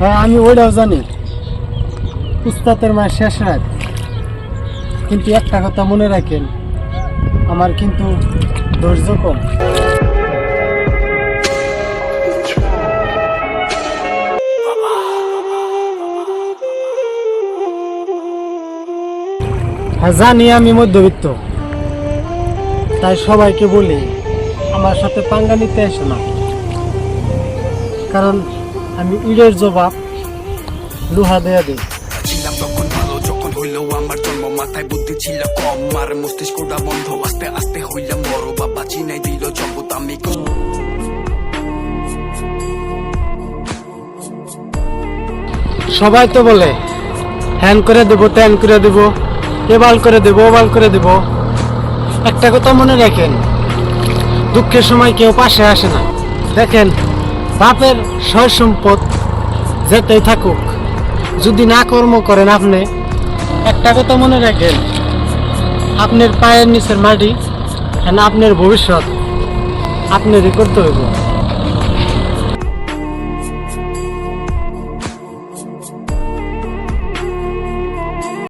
হ্যাঁ আমি ওইটাও জানি, উস্তাদের মায়ের শেষ রাত। কিন্তু একটা কথা মনে রাখেন, আমার কিন্তু ধৈর্য কম। হ্যাঁ জানি আমি মধ্যবিত্ত, তাই সবাইকে বলি আমার সাথে পাঙ্গা নিতে এসো না, কারণ আমি ইটের জবাব লোহা দেয়া দিই। ছিলাম তখন ভালো, যখন হইল আমার জন্ম, মাথায় বুদ্ধি ছিল কম, আর মস্তিষ্কটা বন্ধ, আস্তে আস্তে হইলাম বড়, বাবা চিনাই দিল জগৎ আমি। সবাই তো বলে হ্যান করে দেবো, ত্যান করে দেবো, এবাল করে দেবো, ওবাল করে দেবো। একটা কথা মনে রাখেন, দুঃখের সময় কেউ পাশে আসে না। দেখেন, বাপের সয় সম্পদ যেতেই থাকুক, যদি না কর্ম করেন আপনি, একটা কথা মনে রাখেন, আপনার পায়ের নিচের মাটি, আপনার ভবিষ্যৎ আপনারই করতে হইব।